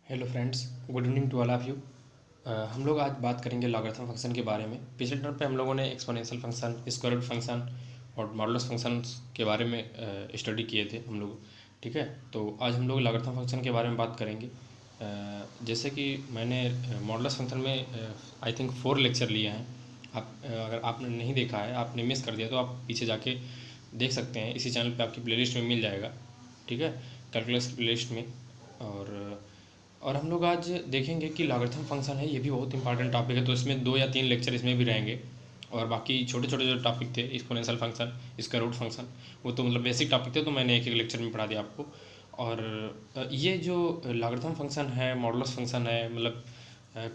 Hello friends, good evening to all of you. हम लोग आज बात करेंगे लॉगरिथम फंक्शन के बारे में। पिछले टर्म पे हम लोगों ने exponential function, square root function और मॉडुलस फंक्शंस के बारे में स्टडी किए थे हम लोग। ठीक है, तो आज हम लोग लॉगरिथम फंक्शन के बारे में बात करेंगे। जैसे कि मैंने मॉडुलस फंक्शन में आई थिंक 4 लेक्चर लिए हैं। अगर आपने नहीं देखा है, आपने मिस कर दिया, तो आप पीछे जाके देख सकते हैं। इसी चैनल पे आपकी प्लेलिस्ट में मिल जाएगा। ठीक है, कैलकुलस की प्लेलिस्ट में। और हम लोग आज देखेंगे कि लॉगरिथम फंक्शन है, ये भी बहुत इंपॉर्टेंट टॉपिक है। तो इसमें 2 या 3 लेक्चर इसमें भी रहेंगे। और बाकी छोटे छोटे जो टॉपिक थे, एक्सपोनेंशियल फंक्शन, इसका रूट फंक्शन, वो तो मतलब बेसिक टॉपिक थे, तो मैंने एक एक लेक्चर में पढ़ा दिया आपको। और ये जो लॉगरिथम फंक्शन है, मॉडुलस फंक्शन है, मतलब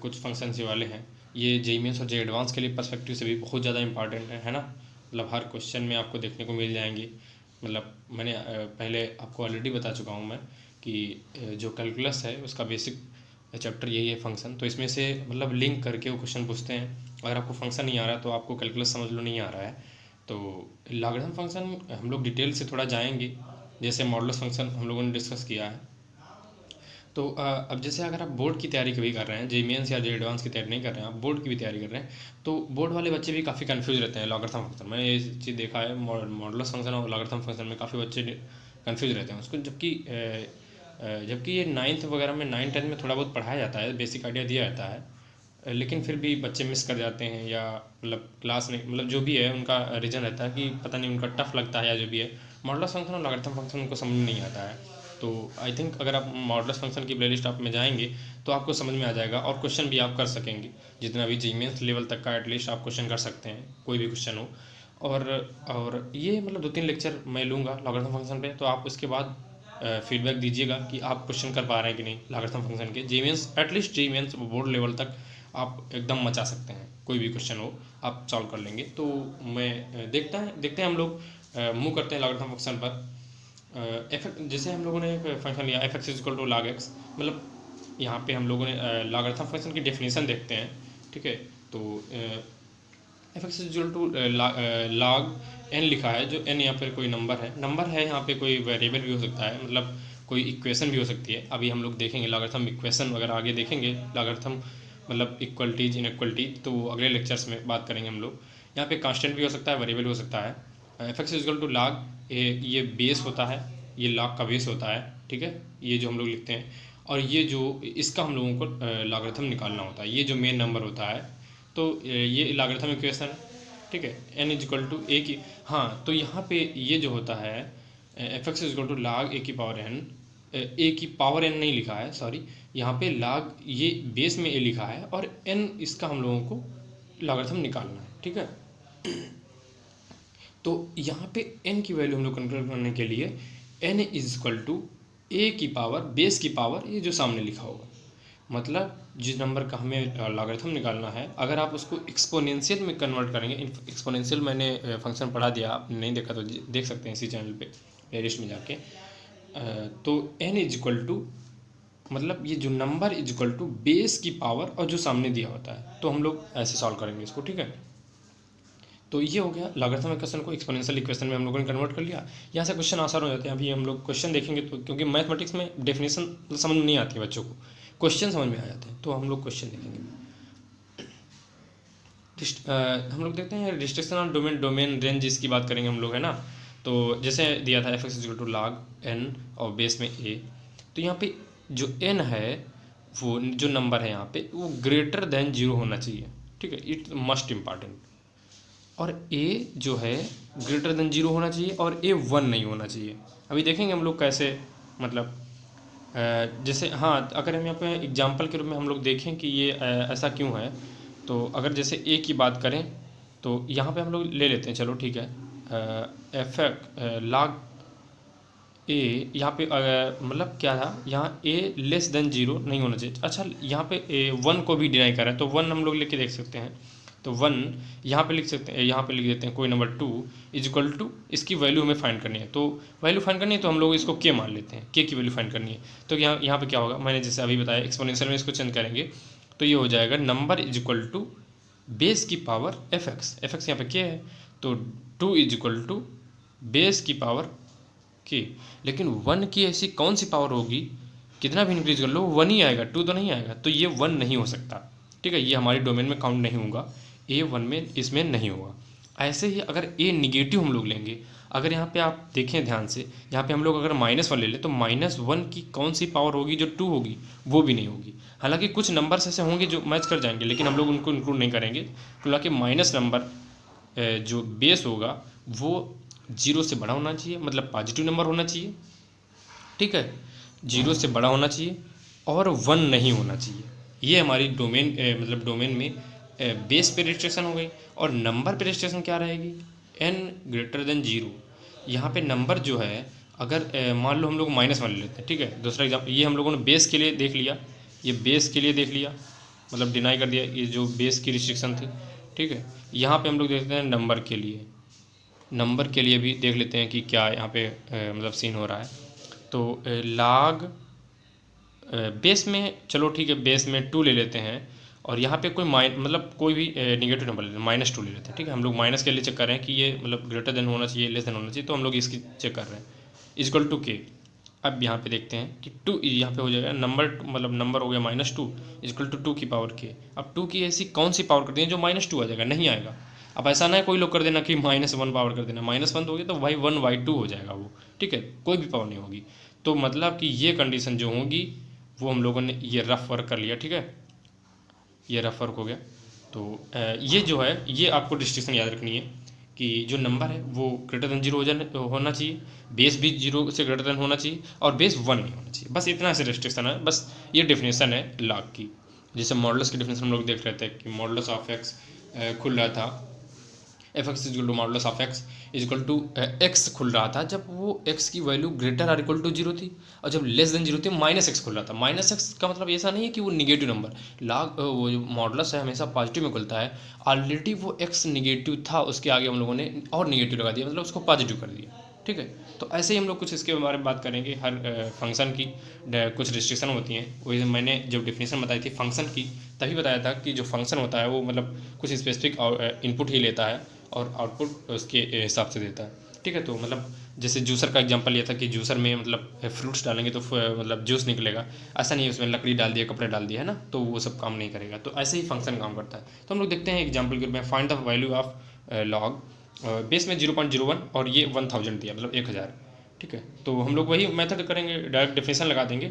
कुछ फंक्शन ये वाले हैं, ये जे मेंस और जे एडवांस के लिए पर्सपेक्टिव से भी बहुत ज़्यादा इंपॉर्टेंट है ना। मतलब हर क्वेश्चन में आपको देखने को मिल जाएंगी। मतलब मैंने पहले आपको ऑलरेडी बता चुका हूँ मैं कि जो कैलकुलस है उसका बेसिक चैप्टर यही है फंक्शन। तो इसमें से मतलब लिंक करके वो क्वेश्चन पूछते हैं। अगर आपको फंक्शन नहीं आ रहा है तो आपको कैलकुलस समझ लो नहीं आ रहा है। तो लॉगरिथम फंक्शन हम लोग डिटेल से थोड़ा जाएंगे, जैसे मॉडुलस फंक्शन हम लोगों ने डिस्कस किया है। तो अब जैसे अगर आप बोर्ड की तैयारी कभी कर रहे हैं, जे मेंस या जे एडवांस की तैयारी नहीं कर रहे हैं, आप बोर्ड की भी तैयारी कर रहे हैं, तो बोर्ड वाले बच्चे भी काफ़ी कंफ्यूज रहते हैं लॉगरिथम फंक्शन। मैंने ये चीज़ देखा है, मॉडुलस फंक्शन और लॉगरिथम फंक्शन में काफ़ी बच्चे कंफ्यूज रहते हैं उसको। जबकि ये नाइन्थ वगैरह में, 9-10 में थोड़ा बहुत पढ़ाया जाता है, बेसिक आइडिया दिया जाता है। लेकिन फिर भी बच्चे मिस कर जाते हैं, या मतलब क्लास नहीं, मतलब जो भी है उनका रीज़न रहता है कि पता नहीं उनका टफ लगता है या जो भी है। मॉडुलस फंक्शन और लॉगरिथम फंक्शन उनको समझ में नहीं आता है। तो आई थिंक अगर आप मॉडुलस फंक्शन की प्लेलिस्ट आप में जाएंगे तो आपको समझ में आ जाएगा, और क्वेश्चन भी आप कर सकेंगे। जितना भी जी मेंस लेवल तक का एटलीस्ट आप क्वेश्चन कर सकते हैं, कोई भी क्वेश्चन हो। और ये मतलब 2-3 लेक्चर मैं लूँगा लॉगरिथम फंक्शन पे, तो आप उसके बाद फीडबैक दीजिएगा कि आप क्वेश्चन कर पा रहे हैं कि नहीं लॉगरिथम फंक्शन के। जी मेंस, एटलीस्ट जी मेंस बोर्ड लेवल तक आप एकदम मचा सकते हैं। कोई भी क्वेश्चन हो आप सॉल्व कर लेंगे। तो मैं देखते हैं हम लोग मूव करते हैं लॉगरिथम फंक्शन पर। जैसे हम लोगों ने एक फंक्शन लिया f x is equal to log x. मतलब यहाँ पे हम लोगों ने लॉगरिथम फंक्शन की डेफिनेशन देखते हैं। ठीक है, तो f x is equal to log n लिखा है, जो एन यहाँ पर कोई नंबर है यहाँ पे कोई वेरिएबल भी हो सकता है, मतलब कोई इक्वेशन भी हो सकती है। अभी हम लोग देखेंगे लॉगरिथम इक्वेशन वगैरह, आगे देखेंगे लॉगरिथम मतलब इक्वलिटीज इनइक्वलिटीज, तो अगले लेक्चर्स में बात करेंगे हम लोग। यहाँ पे कांस्टेंट भी हो सकता है, वेरिएबल भी हो सकता है। F x is equal to log, ये बेस होता है, ये लॉग का बेस होता है। ठीक है, ये जो हम लोग लिखते हैं, और ये जो इसका हम लोगों को लॉगरिथम निकालना होता है, ये जो मेन नंबर होता है। तो ये लॉगरिथम इक्वेशन है। ठीक है, N is equal to A की, हाँ, तो यहाँ पे ये जो होता है F x is equal to log A की पावर एन, ए की पावर एन नहीं लिखा है, सॉरी, यहाँ पे लॉग ये बेस में ए लिखा है, और एन इसका हम लोगों को लॉगरिथम निकालना है। ठीक है, तो यहाँ पे एन की वैल्यू हम लोग कंट्रोल करने के लिए N is equal to A की पावर बेस की पावर, ये जो सामने लिखा होगा, मतलब जिस नंबर का हमें लॉगरिथम निकालना है, अगर आप उसको एक्सपोनेंशियल में कन्वर्ट करेंगे। एक्सपोनेंशियल मैंने फंक्शन पढ़ा दिया, आपने नहीं देखा तो देख सकते हैं इसी चैनल पे प्लेलिस्ट में जाके। तो एन इज इक्वल टू, मतलब ये जो number is equal to base की पावर और जो सामने दिया होता है, तो हम लोग ऐसे सॉल्व करेंगे इसको। ठीक है, तो ये हो गया लॉगरिथम इक्वेशन को एक्सपोनेंशियल इक्वेशन में हम लोगों ने कन्वर्ट कर लिया। यहाँ से क्वेश्चन आसान हो जाते हैं। अभी हम लोग क्वेश्चन देखेंगे, तो क्योंकि मैथमेटिक्स में डेफिनेशन समझ में नहीं आती है बच्चों को, क्वेश्चन समझ में आ जाते हैं, तो हम लोग क्वेश्चन देखेंगे। हम लोग देखते हैं रिस्ट्रिक्शन ऑन डोमेन रेंज, इसकी बात करेंगे हम लोग, है ना। तो जैसे दिया था f x equal to log n और बेस में ए, तो यहाँ पे जो एन है, वो जो नंबर है यहाँ पे, वो ग्रेटर देन 0 होना चाहिए। ठीक है, इट मस्ट इम्पॉर्टेंट। और ए जो है ग्रेटर देन 0 होना चाहिए, और ए 1 नहीं होना चाहिए। अभी देखेंगे हम लोग कैसे, मतलब जैसे, हाँ, अगर हम यहाँ पे एग्जांपल के रूप में हम लोग देखें कि ये ऐसा क्यों है, तो अगर जैसे ए की बात करें, तो यहाँ पे हम लोग ले लेते हैं, चलो ठीक है, एफ लॉग ए, यहाँ पे मतलब क्या था, यहाँ ए लेस देन 0 नहीं होना चाहिए। अच्छा, यहाँ पे ए 1 को भी डिनाई कर रहा है, तो 1 हम लोग लेके देख सकते हैं। तो 1 यहाँ पे लिख सकते हैं, यहाँ पे लिख देते हैं कोई नंबर 2 इज इक्वल टू, इसकी वैल्यू हमें फाइंड करनी है। तो वैल्यू फाइंड करनी है, तो हम लोग इसको के मान लेते हैं, के की वैल्यू फाइंड करनी है। तो यहाँ पे क्या होगा, मैंने जैसे अभी बताया एक्सपोनेंशियल में इसको चेंज करेंगे, तो ये हो जाएगा number is equal to base की पावर एफ एक्स यहाँ पे के है, तो 2 इज इक्वल टू बेस की पावर के। लेकिन 1 की ऐसी कौन सी पावर होगी कितना भी इंक्रीज कर लो 1 ही आएगा, 2 तो नहीं आएगा, तो ये 1 नहीं हो सकता, ठीक है, ये हमारी डोमेन में काउंट नहीं होगा, ए 1 में इसमें नहीं होगा। ऐसे ही अगर ए निगेटिव हम लोग लेंगे, अगर यहाँ पे आप देखें ध्यान से, यहाँ पे हम लोग अगर -1 ले लें तो -1 की कौन सी पावर होगी जो 2 होगी, वो भी नहीं होगी। हालांकि कुछ नंबर्स ऐसे होंगे जो मैच कर जाएंगे, लेकिन हम लोग उनको इंक्लूड नहीं करेंगे, क्योंकि माइनस नंबर जो बेस होगा वो 0 से बड़ा होना चाहिए, मतलब पॉजिटिव नंबर होना चाहिए, ठीक है, 0 से बड़ा होना चाहिए और 1 नहीं होना चाहिए। ये हमारी डोमेन मतलब डोमेन में बेस पे रजिस्ट्रेशन हो गई। और नंबर पे रजिस्ट्रेशन क्या रहेगी, n>0। यहाँ पे नंबर जो है, अगर मान लो हम लोग -1 ले लेते हैं, ठीक है, दूसरा एग्जाम्पल, ये हम लोगों ने बेस के लिए देख लिया, ये बेस के लिए देख लिया, मतलब डिनाई कर दिया ये जो बेस की रिस्ट्रिक्शन थी, ठीक है। यहाँ पे हम लोग देखते हैं नंबर के लिए, नंबर के लिए भी देख लेते हैं कि क्या यहाँ पे मतलब सीन हो रहा है। तो log बेस में, चलो ठीक है, बेस में 2 ले लेते हैं, और यहाँ पे कोई मतलब कोई भी निगेटिव नंबर ले लेते हैं, -2 ले लेते हैं, ठीक है। हम लोग माइनस के लिए चेक कर रहे हैं कि ये मतलब ग्रेटर देन होना चाहिए, लेस देन होना चाहिए, तो हम लोग इसकी चेक कर रहे हैं, इक्वल टू के। अब यहाँ पे देखते हैं कि 2 यहाँ पे हो जाएगा नंबर, मतलब नंबर हो गया -2 इक्वल टू 2 की पावर के। अब 2 की ऐसी कौन सी पावर कर दी है जो -2 आ जाएगा, नहीं आएगा। अब ऐसा ना है कोई लोग कर देना कि -1 पावर कर देना, -1 तो हो गया तो y1 y2 हो जाएगा वो, ठीक है, कोई भी पावर नहीं होगी। तो मतलब कि ये कंडीशन जो होगी वो हम लोगों ने ये रफ वर्क कर लिया, ठीक है, ये रफ वर्क हो गया। तो ये जो है, ये आपको डिस्टिंक्शन याद रखनी है कि जो नंबर है वो ग्रेटर देन 0 होना चाहिए, बेस भी 0 से ग्रेटर देन होना चाहिए, और बेस 1 नहीं होना चाहिए। बस इतना से रिस्ट्रिक्शन है, बस ये डेफिनेशन है लॉग की। जैसे मॉडुलस की डेफिनेशन हम लोग देख रहे थे कि मॉडुलस ऑफ एक्स खुल रहा था, f x is equal to modulus of x is equal to x खुल रहा था जब वो एक्स की value greater or equal to 0 थी, और जब लेस देन 0 थी -x खुल रहा था। -x का मतलब ऐसा नहीं है कि वो निगेटिव नंबर, लॉग वो जो मॉडुलस है हमेशा पॉजिटिव में खुलता है, ऑलरेडी वो x निगेटिव था, उसके आगे हम लोगों ने और निगेटिव लगा दिया, मतलब उसको पॉजिटिव कर दिया, ठीक है। तो ऐसे ही हम लोग कुछ इसके बारे में बात करेंगे, हर फंक्शन की कुछ रिस्ट्रिक्शन होती हैं। वही मैंने जब डेफिनेशन बताई थी फंक्शन की, तभी बताया था कि जो फंक्शन होता है वो मतलब कुछ स्पेसिफिक इनपुट ही लेता है और आउटपुट उसके हिसाब से देता है, ठीक है। तो मतलब जैसे जूसर का एग्जांपल लिया था कि जूसर में मतलब फ्रूट्स डालेंगे तो मतलब जूस निकलेगा, ऐसा नहीं है उसमें लकड़ी डाल दिया, कपड़े डाल दिया है ना, तो वो सब काम नहीं करेगा। तो ऐसे ही फंक्शन काम करता है। तो हम लोग देखते हैं एग्जाम्पल के रूप में, find the value of log, base में 0.01 और ये 1000 दिया, मतलब 1000, ठीक है। तो हम लोग वही मेथड करेंगे, डायरेक्ट डेफिनेशन लगा देंगे।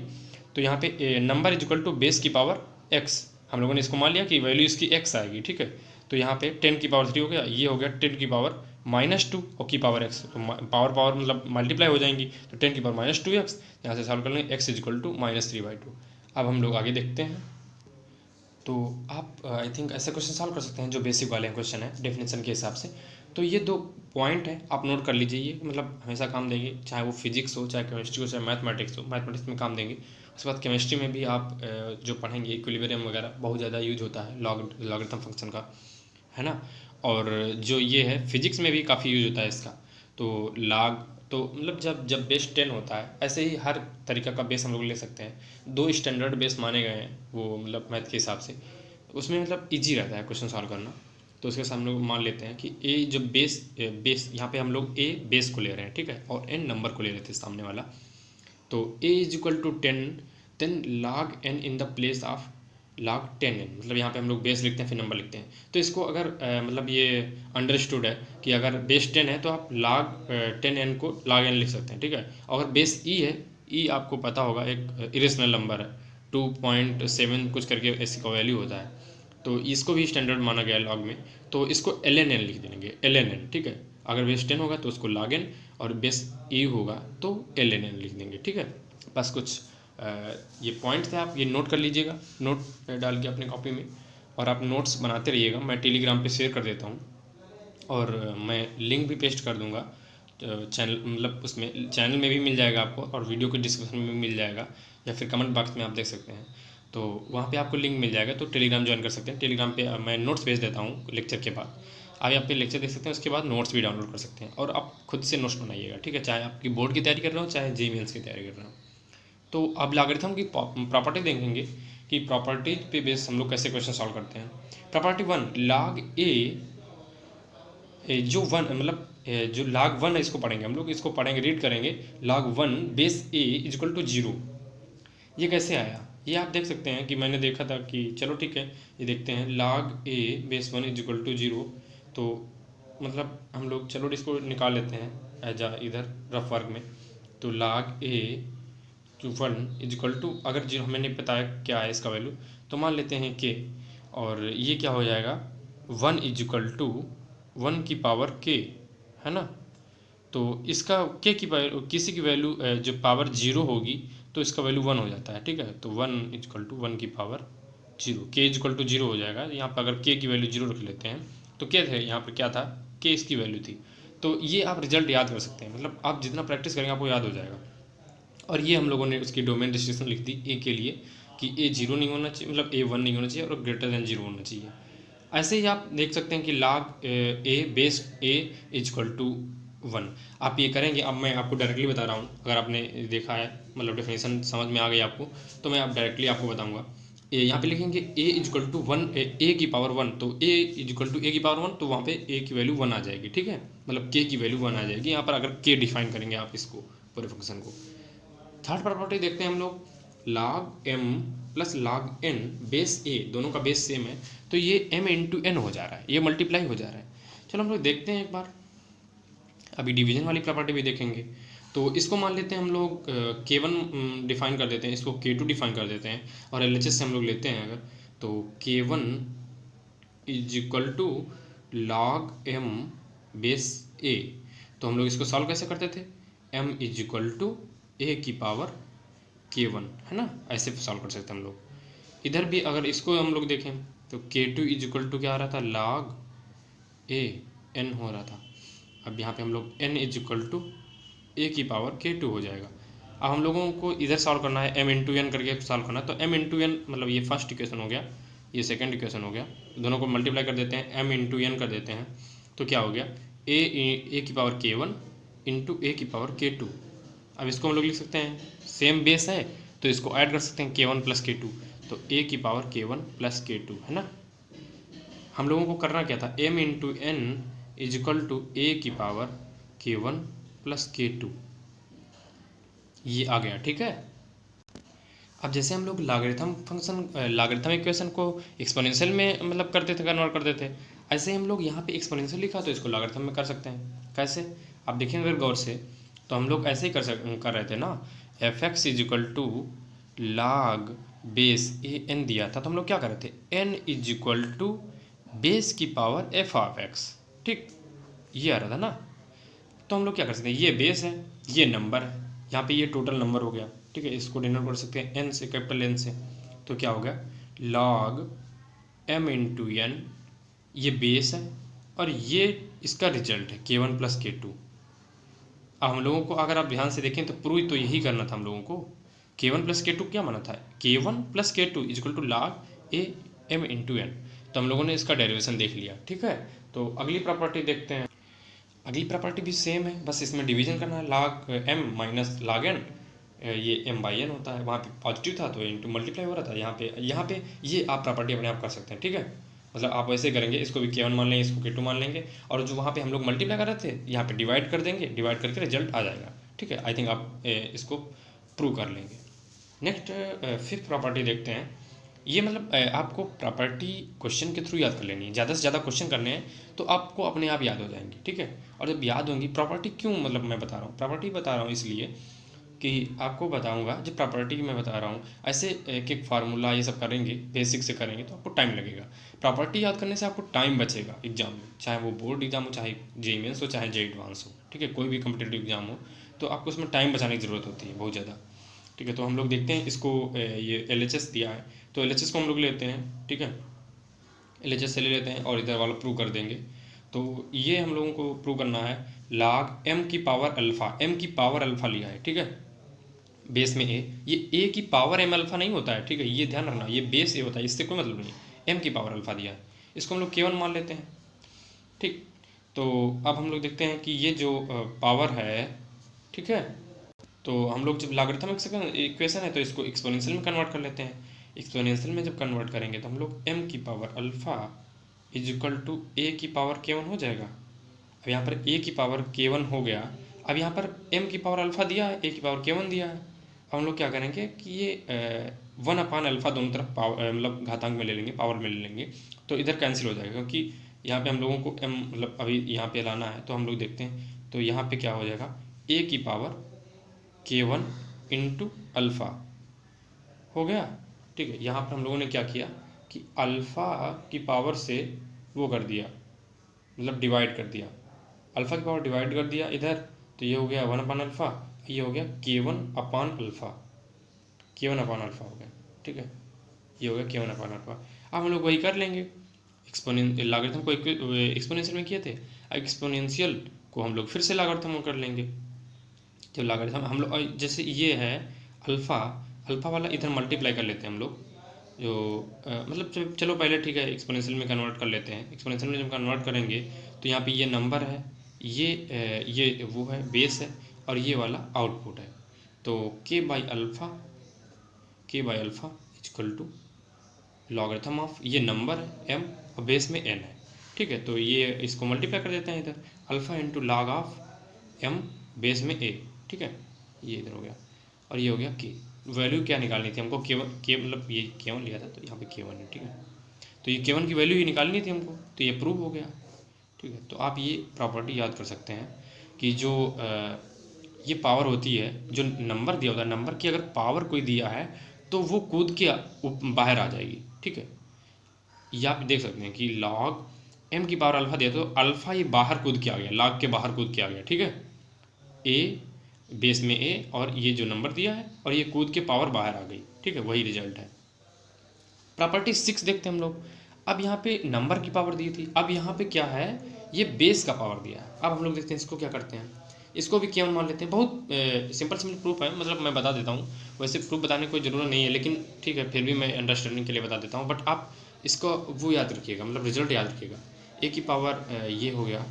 तो यहाँ पे number is equal to base की पावर x, हम लोगों ने इसको मान लिया कि वैल्यू इसकी x आएगी, ठीक है। तो यहाँ पे 10 की पावर 3 हो गया, ये हो गया 10 की पावर -2 और की पावर x, तो पावर मतलब मल्टीप्लाई हो जाएंगी, तो 10 की पावर -2x, यहाँ से सॉल्व कर लेंगे, x इज इक्वल टू -3/2। अब हम लोग आगे देखते हैं। तो आप आई थिंक ऐसे क्वेश्चन सॉल्व कर सकते हैं जो बेसिक वाले क्वेश्चन है डेफिनेशन के हिसाब से। तो ये 2 पॉइंट है, आप नोट कर लीजिए, ये मतलब हमेशा काम देंगे, चाहे वो फिजिक्स हो, चाहे केमिस्ट्री हो, चाहे मैथमेटिक्स हो। मैथमेटिक्स में काम देंगे, उसके बाद केमिस्ट्री में भी आप जो पढ़ेंगे इक्विलिब्रियम वगैरह बहुत ज़्यादा यूज होता है लॉगरिथम फंक्शन का, है ना। और जो ये है फिजिक्स में भी काफ़ी यूज होता है इसका। तो लॉग तो मतलब जब बेस 10 होता है, ऐसे ही हर तरीका का बेस हम लोग ले सकते हैं। 2 स्टैंडर्ड बेस माने गए हैं वो मतलब मैथ के हिसाब से, उसमें मतलब ईजी रहता है क्वेश्चन सॉल्व करना। तो उसके साथ हम लोग मान लेते हैं कि ए जो बेस यहाँ पे हम लोग ए बेस को ले रहे हैं, ठीक है, और एन नंबर को ले रहे थे सामने वाला। तो A is equal to 10, then log n in the place of log 10n, मतलब यहाँ पे हम लोग बेस लिखते हैं फिर नंबर लिखते हैं। तो इसको अगर मतलब ये अंडरस्टूड है कि अगर बेस 10 है तो आप log 10n को log n लिख सकते हैं, ठीक है। अगर बेस e है, e आपको पता होगा एक इरेशनल नंबर है, 2.7 कुछ करके ऐसी का वैल्यू होता है, तो इसको भी स्टैंडर्ड माना गया है लॉग में, तो इसको ln n लिख देंगे, ln n, ठीक है। अगर बेस 10 होगा तो उसको log n, और बेस e होगा तो ln n लिख देंगे, ठीक है। बस कुछ ये पॉइंट थे, आप ये नोट कर लीजिएगा, नोट डाल के अपने कॉपी में, और आप नोट्स बनाते रहिएगा। मैं टेलीग्राम पे शेयर कर देता हूँ, और मैं लिंक भी पेस्ट कर दूँगा चैनल, मतलब उसमें चैनल में भी मिल जाएगा आपको, और वीडियो के डिस्क्रिप्शन में भी मिल जाएगा, या फिर कमेंट बॉक्स में आप देख सकते हैं। तो वहाँ पे आपको लिंक मिल जाएगा, तो टेलीग्राम ज्वाइन कर सकते हैं। टेलीग्राम पे मैं नोट्स भेज देता हूँ लेक्चर के बाद, आप यहाँ पे लेक्चर देख सकते हैं, उसके बाद नोट्स भी डाउनलोड कर सकते हैं, और आप खुद से नोट्स बनाइएगा, ठीक है, चाहे आपकी बोर्ड की तैयारी कर रहे हो, चाहे JEE मेंस की तैयारी कर रहे हो। तो अब लॉगरिथम की प्रॉपर्टी देखेंगे कि प्रॉपर्टीज पे बेस हम लोग कैसे क्वेश्चन सॉल्व करते हैं। प्रॉपर्टी 1, log a जो 1 मतलब जो log 1 है, इसको पढ़ेंगे हम लोग, इसको पढ़ेंगे, रीड करेंगे। log 1 base a is equal to 0, ये कैसे आया, ये आप देख सकते हैं कि मैंने देखा था कि चलो ठीक है, ये देखते हैं log a base 1 is equal to 0। तो मतलब हम लोग चलो इसको निकाल लेते हैं एज इधर रफ वर्क में। तो log a to 1 is equal to, अगर जो हमें नहीं पता है क्या है इसका वैल्यू, तो मान लेते हैं k, और ये क्या हो जाएगा 1 इज इक्वल टू 1 की पावर k, है ना। तो इसका k की वैल्यू, किसी की वैल्यू जो पावर 0 होगी तो इसका वैल्यू 1 हो जाता है, ठीक है। तो 1 इज इक्वल टू 1 की power 0, k is equal to 0 हो जाएगा। यहाँ पर अगर k की वैल्यू 0 रख लेते हैं तो क्या थे, यहाँ पर क्या था, k इसकी वैल्यू थी। तो ये आप रिजल्ट याद कर सकते हैं, मतलब आप जितना प्रैक्टिस करेंगे आपको याद हो जाएगा। और ये हम लोगों ने उसकी डोमेन डिस्ट्रीब्यूशन लिख दी ए के लिए कि ए 0 नहीं होना चाहिए, मतलब ए 1 नहीं होना चाहिए, और ग्रेटर देन 0 होना चाहिए। ऐसे ही आप देख सकते हैं कि log a base a is equal to 1 आप ये करेंगे। अब मैं आपको डायरेक्टली बता रहा हूँ, अगर आपने देखा है मतलब डेफिनेशन समझ में आ गई आपको, तो मैं अब डायरेक्टली आपको बताऊँगा। यहाँ पे लिखेंगे ए इज इक्वल टू 1, ए की पावर 1, तो A is equal to A की पावर 1, तो वहाँ पे ए की वैल्यू 1 आ जाएगी, ठीक है। मतलब के की वैल्यू 1 आ जाएगी यहाँ पर, अगर के डिफाइन करेंगे आप इसको पूरे फंक्शन को। थर्ड प्रॉपर्टी देखते हैं हम लोग, log m plus log n base a, दोनों का बेस सेम है, तो ये m इंटू एन हो जा रहा है, ये मल्टीप्लाई हो जा रहा है। चलो हम लोग देखते हैं एक बार, अभी डिवीजन वाली प्रॉपर्टी भी देखेंगे। तो इसको मान लेते हैं हम लोग k1 डिफाइन कर देते हैं, इसको k2 डिफाइन कर देते हैं, और LHS से हम लोग लेते हैं अगर, तो k1 is equal to log m base a। तो हम लोग इसको सॉल्व कैसे करते थे, m is equal to a की पावर k1, है ना, ऐसे सॉल्व कर सकते हैं हम लोग। इधर भी अगर इसको हम लोग देखें तो k2 इज इक्वल टू क्या आ रहा था, log a n हो रहा था। अब यहाँ पे हम लोग n is equal to a की पावर k2 हो जाएगा। अब हम लोगों को इधर सॉल्व करना है, m इंटू एन करके सॉल्व करना है। तो m इंटू एन मतलब ये फर्स्ट इक्वेशन हो गया, ये सेकंड इक्वेशन हो गया, दोनों को मल्टीप्लाई कर देते हैं, m इंटू एन कर देते हैं, तो क्या हो गया a की पावर k1 इंटू a की पावर k2। अब इसको हम लोग लिख सकते हैं, सेम बेस है तो इसको ऐड कर सकते हैं k1 प्लस k2, तो a की पावर k1 प्लस k2, है ना। हम लोगों को करना क्या था, m into n is equal to a की पावर k1 प्लस k2, ये आ गया, ठीक है। अब जैसे हम लोग लॉगरिथम फंक्शन, लॉगरिथम इक्वेशन को एक्सपोनेंशियल में मतलब करते थे, कन्वर्ट करते थे, ऐसे हम लोग यहाँ पे एक्सपोनेंशियल लिखा तो इसको लॉगरिथम में कर सकते हैं। कैसे, आप देखेंगे अगर गौर से, तो हम लोग ऐसे ही कर रहे थे ना, f x is equal to log base a n दिया था, तो हम लोग क्या कर रहे थे, n is equal to base की पावर एफ ऑफ एक्स, ठीक, ये आ रहा था ना। तो हम लोग क्या कर सकते हैं, ये बेस है, ये नंबर है, यहाँ पे ये टोटल नंबर हो गया, ठीक है। इसको डिनोट कर सकते हैं एन से, कैपिटल एन से, तो क्या हो गया log m इंटू एन, ये बेस है और ये इसका रिजल्ट है k1 प्लस k2। अब हम लोगों को अगर आप ध्यान से देखें तो प्रूव तो यही करना था हम लोगों को, k1 प्लस k2 क्या माना था, k1 plus k2 is equal to log a m into n. तो हम लोगों ने इसका डेरिवेशन देख लिया, ठीक है। तो अगली प्रॉपर्टी देखते हैं, अगली प्रॉपर्टी भी सेम है, बस इसमें डिवीजन करना है, log m minus log n, ये m बाई n होता है, वहाँ पे पॉजिटिव था तो इंटू मल्टीप्लाई हो रहा था, यहाँ पे ये आप प्रॉपर्टी अपने आप कर सकते हैं, ठीक है। मतलब आप वैसे करेंगे, इसको भी k1 मान लेंगे, इसको k2 मान लेंगे, और जो वहाँ पे हम लोग मल्टीप्लाई कर रहे थे यहाँ पे डिवाइड कर देंगे, डिवाइड करके रिजल्ट आ जाएगा, ठीक है। आई थिंक आप इसको प्रूव कर लेंगे। नेक्स्ट फिफ्थ प्रॉपर्टी देखते हैं, ये मतलब आपको प्रॉपर्टी क्वेश्चन के थ्रू याद कर लेनी है, ज़्यादा से ज़्यादा क्वेश्चन करने हैं तो आपको अपने आप याद हो जाएंगे, ठीक है। और जब याद होंगी प्रॉपर्टी, क्यों मतलब मैं बता रहा हूँ प्रॉपर्टी, बता रहा हूँ इसलिए कि आपको बताऊंगा जब प्रॉपर्टी की मैं बता रहा हूँ, ऐसे एक एक फार्मूला ये सब करेंगे, बेसिक से करेंगे तो आपको टाइम लगेगा। प्रॉपर्टी याद करने से आपको टाइम बचेगा एग्जाम में, चाहे वो बोर्ड एग्जाम हो, चाहे जेईई मेंस हो, चाहे जेईई एडवांस हो, ठीक है, कोई भी कम्पिटेटिव एग्जाम हो, तो आपको उसमें टाइम बचाने की ज़रूरत होती है बहुत ज़्यादा, ठीक है। तो हम लोग देखते हैं इसको, ये LHS दिया है तो LHS को हम लोग लेते हैं, ठीक है, LHS से ले लेते हैं और इधर वाला प्रूव कर देंगे। तो ये हम लोगों को प्रूव करना है, log m की पावर अल्फ़ा, m की पावर अल्फ़ा लिया है, ठीक है, बेस में a, ये a की पावर m अल्फ़ा नहीं होता है, ठीक है, ये ध्यान रखना, ये बेस a होता है, इससे कोई मतलब नहीं, m की पावर अल्फ़ा दिया है, इसको हम लोग k1 मान लेते हैं, ठीक। तो अब हम लोग देखते हैं कि ये जो पावर है, ठीक है, तो हम लोग जब लॉगरिथम इक्वेशन है तो इसको एक्सपोनेंशियल में कन्वर्ट कर लेते हैं। एक्सपोनेंशियल में जब कन्वर्ट करेंगे तो हम लोग m की power alpha is equal to a की पावर k1 हो जाएगा। अब यहाँ पर a की पावर k1 हो गया, अब यहाँ पर m की पावर अल्फ़ा दिया है, a की पावर k1 दिया है, हम लोग क्या करेंगे कि ये 1/अल्फ़ा दोनों तरफ पावर मतलब घातांक में ले लेंगे, पावर में ले लेंगे, तो इधर कैंसिल हो जाएगा, क्योंकि यहाँ पे हम लोगों को m मतलब अभी यहाँ पे लाना है। तो हम लोग देखते हैं, तो यहाँ पे क्या हो जाएगा, a की पावर k1 इंटू अल्फ़ा हो गया। ठीक है, यहाँ पर हम लोगों ने क्या किया कि अल्फ़ा की पावर से वो कर दिया, मतलब डिवाइड कर दिया, अल्फ़ा की पावर डिवाइड कर दिया इधर, तो ये हो गया 1/अल्फ़ा, ये हो गया k1/अल्फ़ा, k1/अल्फ़ा हो गया। ठीक है, ये हो गया k1/अल्फ़ा। अब हम लोग वही कर लेंगे, लॉगरिथम को एक्सपोनेंशियल में किए थे, एक्सपोनेंशियल को हम लोग फिर से लॉगरिथम में कर लेंगे। तो लॉगरिथम हम लोग जैसे ये है अल्फ़ा, अल्फ़ा वाला इधर मल्टीप्लाई कर लेते हैं हम लोग, जो मतलब चलो पहले ठीक है एक्सपोनेंशियल में कन्वर्ट कर लेते हैं। एक्सपोनेंशियल में जब कन्वर्ट करेंगे तो यहाँ पे ये नंबर है, ये वो है बेस है, और ये वाला आउटपुट है। तो k/अल्फ़ा इक्वल टू लॉगरिथम ऑफ ये नंबर है m और बेस में n है। ठीक है, तो ये इसको मल्टीप्लाई कर देते हैं इधर, alpha into log of m base में a। ठीक है, ये इधर हो गया, और ये हो गया k। वैल्यू क्या निकालनी थी हमको, k मतलब ये k1 लिया था तो यहाँ पे k1 है। ठीक है, तो ये k1 की वैल्यू ही निकालनी थी हमको, तो ये प्रूव हो गया। ठीक है, तो आप ये प्रॉपर्टी याद कर सकते हैं कि जो ये पावर होती है, जो नंबर दिया होता है, नंबर की अगर पावर कोई दिया है तो वो कूद के बाहर आ जाएगी। ठीक है, ये आप देख सकते हैं कि लॉग m की पावर अल्फ़ा दिया तो अल्फ़ा ये बाहर कूद के आ गया, लॉग के बाहर कूद के आ गया। ठीक है, a बेस में a, और ये जो नंबर दिया है और ये कूद के पावर बाहर आ गई। ठीक है, वही रिजल्ट है। प्रॉपर्टी 6 देखते हैं हम लोग। अब यहाँ पे नंबर की पावर दी थी, अब यहाँ पे क्या है, ये बेस का पावर दिया है। अब हम लोग देखते हैं इसको क्या करते हैं, इसको भी k1 मान लेते हैं। बहुत सिंपल प्रूफ है, मतलब मैं बता देता हूँ, वैसे प्रूफ बताने की कोई ज़रूरत नहीं है, लेकिन ठीक है फिर भी मैं अंडरस्टैंडिंग के लिए बता देता हूँ। बट आप इसको वो याद रखिएगा, मतलब रिजल्ट याद रखिएगा। a की पावर ये हो गया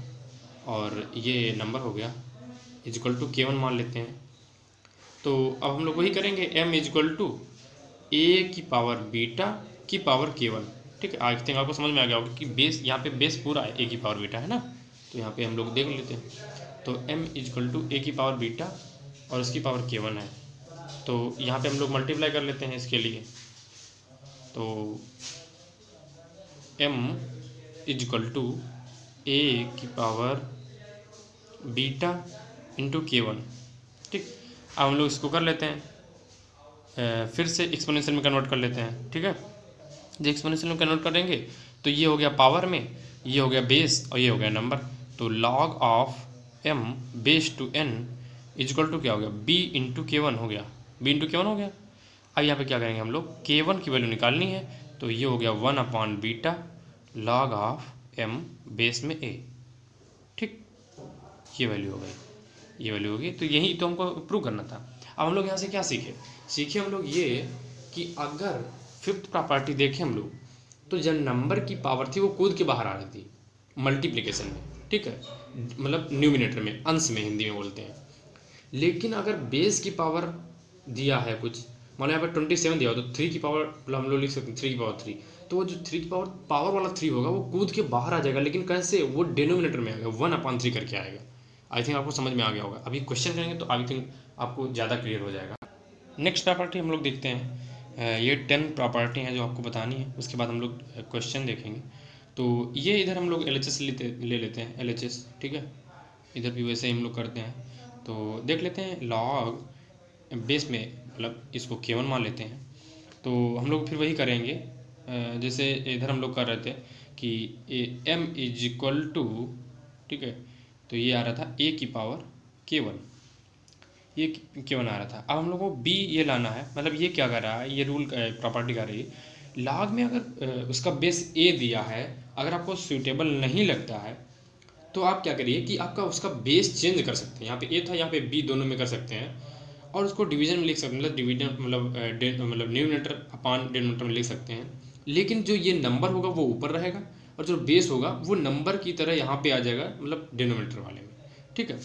और ये नंबर हो गया, इक्वल टू k1 मान लेते हैं। तो अब हम लोग वही करेंगे, m इक्वल टू a की पावर बीटा की पावर k1। ठीक है, आई थिंक आपको समझ में आ गया होगा कि बेस, यहाँ पे बेस पूरा है, a की पावर बीटा है ना, तो यहाँ पे हम लोग देख लेते हैं। तो m इक्वल टू a की पावर बीटा और उसकी पावर k1 है, तो यहाँ पे हम लोग मल्टीप्लाई कर लेते हैं इसके लिए। तो m इक्वल टू a की पावर बीटा इंटू k1। ठीक, अब हम लोग इसको कर लेते हैं, फिर से एक्सपोनेंशियल में कन्वर्ट कर लेते हैं। ठीक है, जब एक्सपोनेंशियल में कन्वर्ट करेंगे तो ये हो गया पावर में, ये हो गया बेस और ये हो गया नंबर। तो log of m base to n equal to क्या हो गया, b इंटू k1 हो गया, b इंटू k1 हो गया। अब यहाँ पे क्या करेंगे हम लोग, k1 की वैल्यू निकालनी है, तो ये हो गया 1/बीटा लॉग ऑफ m बेस में a। ठीक, ये वैल्यू हो गई, ये वैल्यू होगी। तो यही तो हमको प्रूव करना था। अब हम लोग यहाँ से क्या सीखे हम लोग ये कि अगर फिफ्थ प्रॉपर्टी देखें हम लोग, तो जब नंबर की पावर थी वो कूद के बाहर आ रही थी मल्टीप्लिकेशन में। ठीक है, मतलब न्यूमिनेटर में, अंश में हिंदी में बोलते हैं। लेकिन अगर बेस की पावर दिया है कुछ, मान लो यहाँ पर 27 दिया हो, तो 3 की पावर मतलब हम लोग लिख सकते हैं 3 की पावर 3, तो वो जो 3 की पावर वाला 3 होगा वो कूद के बाहर आ जाएगा। लेकिन कैसे, वो डिनोमिनेटर में आएगा, 1/3 करके आएगा। आई थिंक आपको समझ में आ गया होगा। अभी क्वेश्चन करेंगे तो आई थिंक आपको ज़्यादा क्लियर हो जाएगा। नेक्स्ट प्रॉपर्टी हम लोग देखते हैं, ये 10 प्रॉपर्टी हैं जो आपको बतानी है, उसके बाद हम लोग क्वेश्चन देखेंगे। तो ये इधर हम लोग LHS ले लेते हैं, LHS। ठीक है, इधर भी वैसे ही हम लोग करते हैं। तो देख लेते हैं, लॉग बेस में मतलब इसको k1 मान लेते हैं। तो हम लोग फिर वही करेंगे जैसे इधर हम लोग कर रहे थे कि m इक्वल टू, ठीक है, तो ये आ रहा था a की पावर k1, ये k1 आ रहा था। अब हम लोग को b ये लाना है, मतलब ये क्या कर रहा है, ये रूल प्रॉपर्टी कर रही है, लॉग में अगर उसका बेस a दिया है, अगर आपको सूटेबल नहीं लगता है तो आप क्या करिए कि आपका उसका बेस चेंज कर सकते हैं। यहाँ पे a था, यहाँ पे b, दोनों में कर सकते हैं, और उसको डिवीजन में लिख सकते हैं, मतलब डिवीजन मतलब न्यूमिनेटर अपॉन डिनोमिनेटर में लिख सकते हैं। लेकिन जो ये नंबर होगा वो ऊपर रहेगा, और जो बेस होगा वो नंबर की तरह यहाँ पे आ जाएगा, मतलब डिनोमिनेटर वाले में। ठीक है,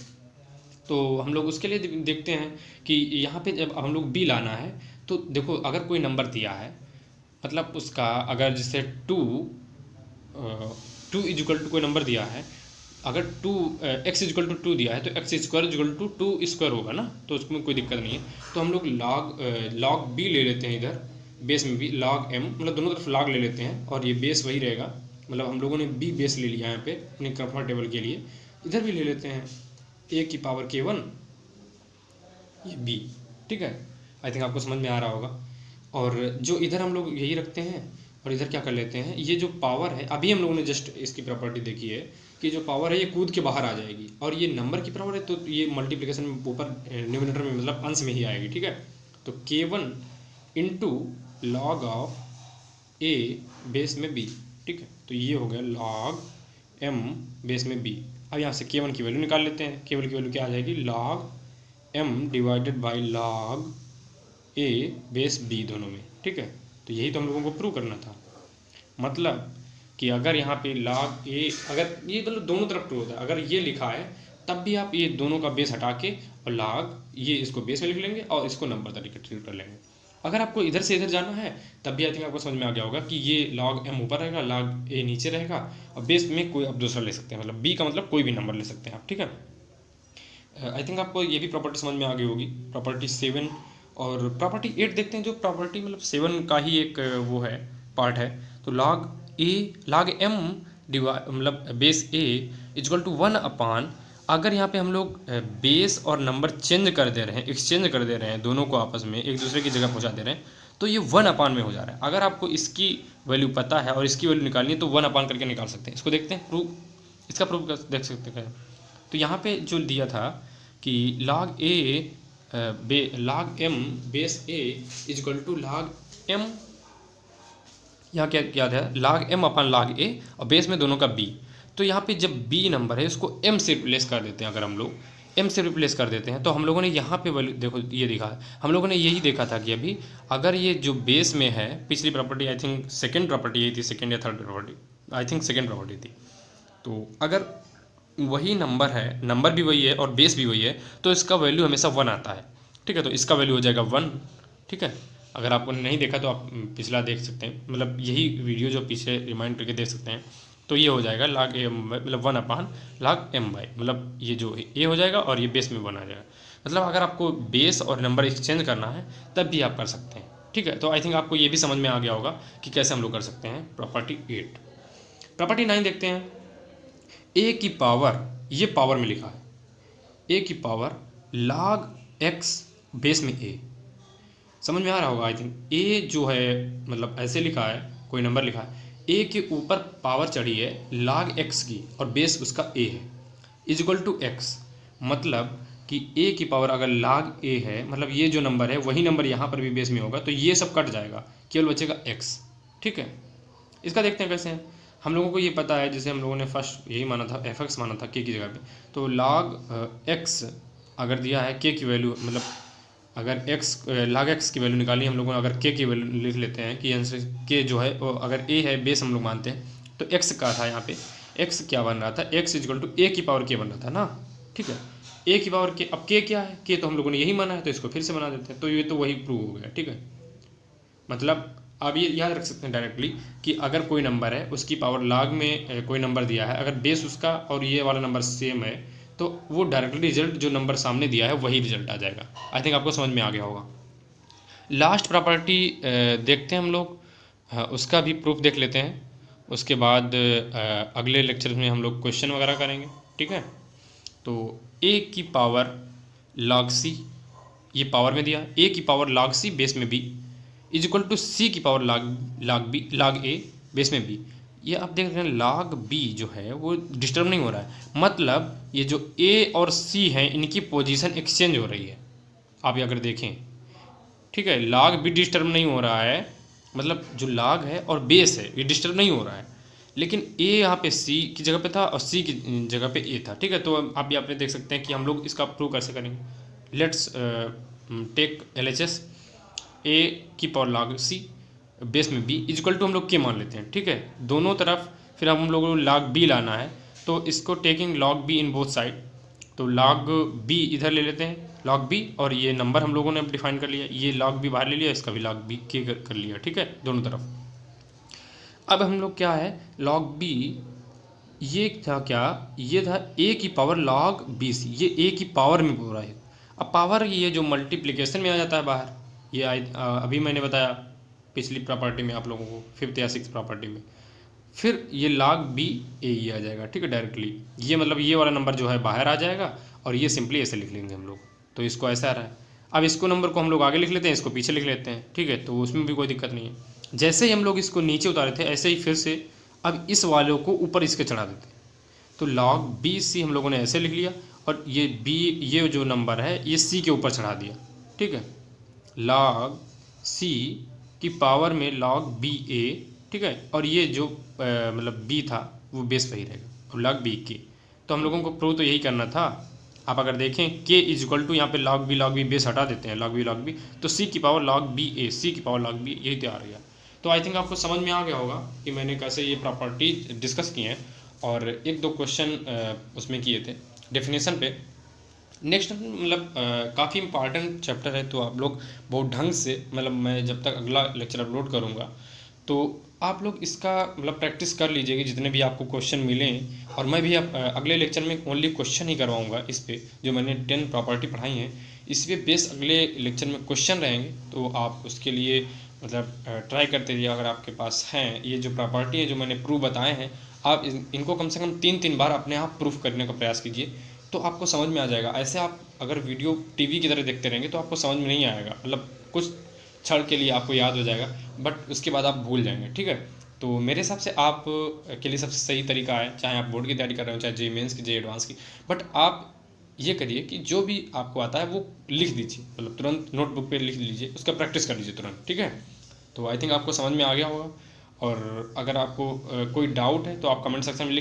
तो हम लोग उसके लिए देखते हैं कि यहाँ पे जब हम लोग b लाना है, तो देखो अगर कोई नंबर दिया है, मतलब उसका अगर जैसे 2 इक्वल टू कोई नंबर दिया है, अगर x इक्वल टू 2 दिया है तो x square equal to 2 square होगा ना, तो उसमें कोई दिक्कत नहीं है। तो हम लोग log b ले लेते हैं, इधर बेस में भी log m, मतलब दोनों तरफ log ले लेते हैं और ये बेस वही रहेगा, मतलब हम लोगों ने b बेस ले लिया यहाँ पे अपने कंफर्टेबल के लिए। इधर भी ले लेते हैं a की पावर k1 ये b, ठीक है। आई थिंक आपको समझ में आ रहा होगा। और जो इधर हम लोग यही रखते हैं और इधर क्या कर लेते हैं, ये जो पावर है अभी हम लोगों ने जस्ट इसकी प्रॉपर्टी देखी है कि जो पावर है ये कूद के बाहर आ जाएगी, और ये नंबर की पावर है तो ये मल्टीप्लिकेशन में ऊपर न्यूमरेटर में मतलब अंश में ही आएगी, ठीक है। तो k1 into log of a base में b, ठीक है। तो ये हो गया लॉग m बेस में b। अब यहाँ से k1 की वैल्यू निकाल लेते हैं, k1 की वैल्यू क्या आ जाएगी, log m divided by log a base b दोनों में, ठीक है। तो यही तो हम लोगों को प्रूव करना था, मतलब कि अगर यहाँ पे log a, अगर ये मतलब दोनों तरफ ट्रू होता है, अगर ये लिखा है तब भी आप ये दोनों का बेस हटा के और log ये इसको बेस में लिख लेंगे और इसको नंबर तरीके ट्रीट कर लेंगे। अगर आपको इधर से इधर जाना है तब भी आई थिंक आपको समझ में आ गया होगा कि ये log m ऊपर रहेगा, log a नीचे रहेगा, और बेस में कोई आप दूसरा ले सकते हैं, मतलब b का मतलब कोई भी नंबर ले सकते हैं आप, ठीक है। आई थिंक आपको ये भी प्रॉपर्टी समझ में आ गई होगी, प्रॉपर्टी 7 और प्रॉपर्टी 8 देखते हैं। जो प्रॉपर्टी मतलब 7 का ही एक वो है पार्ट है। तो log m मतलब बेस a इक्वल टू 1 अपान, अगर यहाँ पे हम लोग बेस और नंबर चेंज कर दे रहे हैं, एक्सचेंज कर दे रहे हैं, दोनों को आपस में एक दूसरे की जगह पहुँचा दे रहे हैं, तो ये 1 अपान में हो जा रहा है। अगर आपको इसकी वैल्यू पता है और इसकी वैल्यू निकालनी है तो 1 अपान करके निकाल सकते हैं। इसको देखते हैं प्रूफ, इसका प्रूफ देख सकते हैं। तो यहाँ पे जो दिया था कि log m base a equal to log m, यहाँ क्या था, log m अपन log a और बेस में दोनों का b। तो यहाँ पे जब b नंबर है इसको m से रिप्लेस कर देते हैं, अगर हम लोग m से रिप्लेस कर देते हैं तो हम लोगों ने यहाँ पे वैल्यू देखो ये दिखा है, हम लोगों ने यही देखा था कि अभी अगर ये जो बेस में है, पिछली property I think second property यही थी, सेकेंड या third property, I think second property थी। तो अगर वही नंबर है, नंबर भी वही है और बेस भी वही है, तो इसका वैल्यू हमेशा 1 आता है, ठीक है। तो इसका वैल्यू हो जाएगा 1, ठीक है। अगर आपको नहीं देखा तो आप पिछला देख सकते हैं, मतलब यही वीडियो जो पीछे रिमाइंड करके देख सकते हैं। तो ये हो जाएगा log a मतलब 1 अपान log m बाई, मतलब ये जो a हो जाएगा और ये बेस में 1 आ जाएगा। मतलब अगर आपको बेस और नंबर एक्सचेंज करना है तब भी आप कर सकते हैं, ठीक है। तो आई थिंक आपको ये भी समझ में आ गया होगा कि कैसे हम लोग कर सकते हैं। प्रॉपर्टी 8, प्रॉपर्टी 9 देखते हैं। a की पावर, ये पावर में लिखा है, a की पावर log x बेस में a, समझ में आ रहा होगा आई थिंक। a जो है मतलब ऐसे लिखा है, कोई नंबर लिखा है, a के ऊपर पावर चढ़ी है log x की और बेस उसका a है, इक्वल टू x, मतलब कि a की पावर अगर log a है, मतलब ये जो नंबर है वही नंबर यहाँ पर भी बेस में होगा, तो ये सब कट जाएगा, केवल बचेगा x, ठीक है। इसका देखते हैं कैसे हैं। हम लोगों को ये पता है, जैसे हम लोगों ने फर्स्ट यही माना था, fx माना था k की जगह पे, तो log x अगर दिया है k की वैल्यू, मतलब अगर log x की वैल्यू निकाली हम लोगों ने, अगर k की वैल्यू लिख लेते हैं कि आंसर k जो है अगर a है, बेस हम लोग मानते हैं, तो x का था यहाँ पे, x क्या बन रहा था, x इक्वल टू a की पावर k बन रहा था ना, ठीक है। a की पावर k, अब k क्या है, k तो हम लोगों ने यही माना है, तो इसको फिर से बना देते हैं, तो ये तो वही प्रूव हो गया, ठीक है। मतलब आप ये याद रख सकते हैं डायरेक्टली कि अगर कोई नंबर है उसकी पावर log में कोई नंबर दिया है, अगर बेस उसका और ये वाला नंबर सेम है, तो वो डायरेक्टली रिजल्ट जो नंबर सामने दिया है वही रिजल्ट आ जाएगा। आई थिंक आपको समझ में आ गया होगा। लास्ट प्रॉपर्टी देखते हैं हम लोग, उसका भी प्रूफ देख लेते हैं, उसके बाद अगले लेक्चर में हम लोग क्वेश्चन वगैरह करेंगे, ठीक है। तो a की पावर log c, ये पावर में दिया, a की पावर log c बेस में b is equal to c की पावर log a बेस में b। ये आप देख रहे हैं log b जो है वो डिस्टर्ब नहीं हो रहा है, मतलब ये जो a और c हैं इनकी पोजीशन एक्सचेंज हो रही है, आप अगर देखें, ठीक है। log b डिस्टर्ब नहीं हो रहा है, मतलब जो log है और बेस है ये डिस्टर्ब नहीं हो रहा है, लेकिन a यहाँ पे c की जगह पे था और c की जगह पे a था, ठीक है। तो आप यहाँ पे देख सकते हैं कि हम लोग इसका प्रूव कैसे करेंगे। लेट्स टेक LHS, a की पावर log c बेस में b इक्वल टू हम लोग k मान लेते हैं, ठीक है। दोनों तरफ फिर हम लोगों को log b लाना है, तो इसको taking log b in both side, तो log b इधर ले लेते हैं log b, और ये नंबर हम लोगों ने अब डिफाइन कर लिया, ये log b बाहर ले लिया, इसका भी log b k कर लिया, ठीक है, दोनों तरफ। अब हम लोग क्या है, log b ये था क्या, ये था a की पावर log 20, ये a की पावर में पूरा है। अब पावर ये जो मल्टीप्लिकेशन में आ जाता है बाहर, ये अभी मैंने बताया पिछली प्रॉपर्टी में आप लोगों को, 5th या 6th प्रॉपर्टी में। फिर ये log b a ही आ जाएगा, ठीक है, डायरेक्टली। ये मतलब ये वाला नंबर जो है बाहर आ जाएगा, और ये सिंपली ऐसे लिख लेंगे हम लोग। तो इसको ऐसा आ रहा है। अब इसको नंबर को हम लोग आगे लिख लेते हैं, इसको पीछे लिख लेते हैं, ठीक है, तो उसमें भी कोई दिक्कत नहीं है। जैसे ही हम लोग इसको नीचे उतारे थे, ऐसे ही फिर से अब इस वालों को ऊपर इसके चढ़ा देते हैं। तो log बी सी हम लोगों ने ऐसे लिख लिया, और ये b, ये जो नंबर है ये c के ऊपर चढ़ा दिया, ठीक है। log c की पावर में log b a, ठीक है, और ये जो मतलब b था वो बेस वही रहेगा, और log b k। तो हम लोगों को प्रूव तो यही करना था। आप अगर देखें k इजक्वल टू यहाँ पे log b बेस हटा देते हैं, log b, तो c की power log b a, c की पावर log b यही तैयार हो गया। तो आई थिंक आपको समझ में आ गया होगा कि मैंने कैसे ये प्रॉपर्टी डिस्कस की हैं, और एक दो क्वेश्चन उसमें किए थे डेफिनेशन पे। नेक्स्ट मतलब काफ़ी इंपॉर्टेंट चैप्टर है, तो आप लोग बहुत ढंग से, मतलब मैं जब तक अगला लेक्चर अपलोड करूँगा तो आप लोग इसका मतलब प्रैक्टिस कर लीजिएगा जितने भी आपको क्वेश्चन मिलें। और मैं भी अगले लेक्चर में ओनली क्वेश्चन ही करवाऊँगा इस पे, जो मैंने 10 प्रॉपर्टी पढ़ाई हैं इस पे बेस अगले लेक्चर में क्वेश्चन रहेंगे। तो आप उसके लिए मतलब ट्राई करते रहिए। अगर आपके पास हैं ये जो प्रॉपर्टी है जो मैंने प्रूफ बताए हैं, आप इनको कम से कम 3 बार अपने आप प्रूफ करने का प्रयास कीजिए, तो आपको समझ में आ जाएगा। ऐसे आप अगर वीडियो टीवी की तरह देखते रहेंगे तो आपको समझ में नहीं आएगा, मतलब कुछ क्षण के लिए आपको याद हो जाएगा, बट उसके बाद आप भूल जाएंगे, ठीक है। तो मेरे हिसाब से आप के लिए सबसे सही तरीका है, चाहे आप बोर्ड की तैयारी कर रहे हो, चाहे जे मेंस की, जे एडवांस की, बट आप ये करिए कि जो भी आपको आता है वो लिख दीजिए, मतलब तुरंत नोटबुक पे लिख लीजिए, उसका प्रैक्टिस कर लीजिए तुरंत, ठीक है। तो आई थिंक आपको समझ में आ गया होगा। और अगर आपको कोई डाउट है तो आप कमेंट सेक्शन में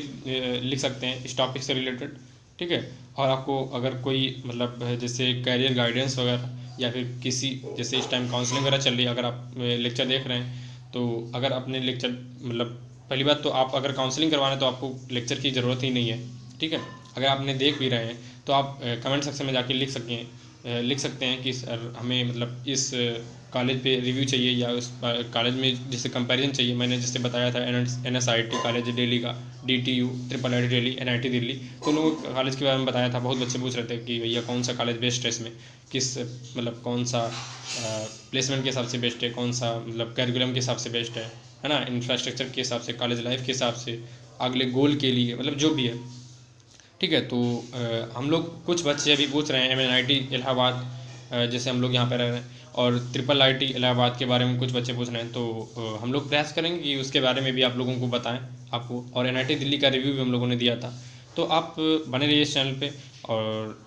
लिख सकते हैं इस टॉपिक से रिलेटेड, ठीक है। और आपको अगर कोई मतलब जैसे कैरियर गाइडेंस वगैरह, या फिर किसी जैसे इस टाइम काउंसलिंग वगैरह चल रही है, अगर आप लेक्चर देख रहे हैं तो अगर अपने लेक्चर मतलब पहली बात तो आप अगर काउंसलिंग करवाना है तो आपको लेक्चर की ज़रूरत ही नहीं है, ठीक है। अगर आपने देख भी रहे हैं तो आप कमेंट सेक्शन में जाके लिख सकते हैं कि सर हमें मतलब इस कॉलेज पे रिव्यू चाहिए, या उस कॉलेज में जैसे कंपैरिजन चाहिए। मैंने जैसे बताया था NSIT कॉलेज दिल्ली का, DTU IIIT Delhi, NIT Delhi, तो उन लोगों कॉलेज के बारे में बताया था। बहुत बच्चे पूछ रहे थे कि भैया कौन सा कॉलेज बेस्ट है, इसमें किस मतलब कौन सा प्लेसमेंट के हिसाब से बेस्ट है, कौन सा मतलब कैरिकुलम के हिसाब से बेस्ट है ना, इंफ्रास्ट्रक्चर के हिसाब से, कॉलेज लाइफ के हिसाब से, अगले गोल के लिए, मतलब जो भी है, ठीक है। तो हम लोग कुछ बच्चे अभी पूछ रहे हैं MNIT इलाहाबाद, जैसे हम लोग यहाँ पे रह रहे हैं, और IIIT इलाहाबाद के बारे में कुछ बच्चे पूछ रहे हैं। तो हम लोग प्रयास करेंगे कि उसके बारे में भी आप लोगों को बताएं आपको। और NIT दिल्ली का रिव्यू भी हम लोगों ने दिया था। तो आप बने रहिए इस चैनल पे, और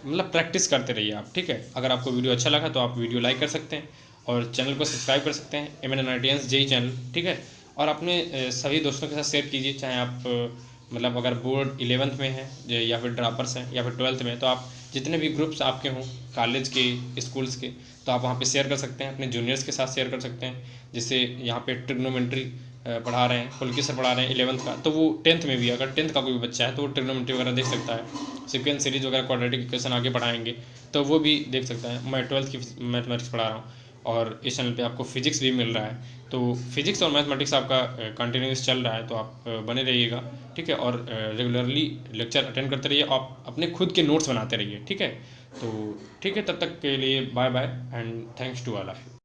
मतलब प्रैक्टिस करते रहिए आप, ठीक है। अगर आपको वीडियो अच्छा लगा तो आप वीडियो लाइक कर सकते हैं, और चैनल को सब्सक्राइब कर सकते हैं, MNITians JEE चैनल, ठीक है। और अपने सभी दोस्तों के साथ शेयर कीजिए, चाहे आप मतलब अगर बोर्ड 11th में है या फिर ड्रॉपर्स हैं या फिर 12th में, तो आप जितने भी ग्रुप्स आपके हों कॉलेज के, स्कूल्स के, तो आप वहाँ पे शेयर कर सकते हैं, अपने जूनियर्स के साथ शेयर कर सकते हैं। जैसे यहाँ पे ट्रिग्नोमेट्री पढ़ा रहे हैं, पुलकी सर पढ़ा रहे हैं 11th का, तो वो 10th में भी, अगर 10th का कोई बच्चा है तो वो ट्रिग्नोमेट्री वगैरह देख सकता है। सीक्वेंस सीरीज वगैरह, क्वाड्रेटिक इक्वेशन आगे पढ़ाएंगे तो वो भी देख सकता है। मैं 12th की मैथमेटिक्स पढ़ा रहा हूँ, और इस चैनल पे आपको फिजिक्स भी मिल रहा है। तो फिजिक्स और मैथमेटिक्स आपका कंटिन्यूस चल रहा है, तो आप बने रहिएगा, ठीक है। और रेगुलरली लेक्चर अटेंड करते रहिए, आप अपने खुद के नोट्स बनाते रहिए, ठीक है। तो ठीक है, तब तक के लिए bye bye and thanks to all of you.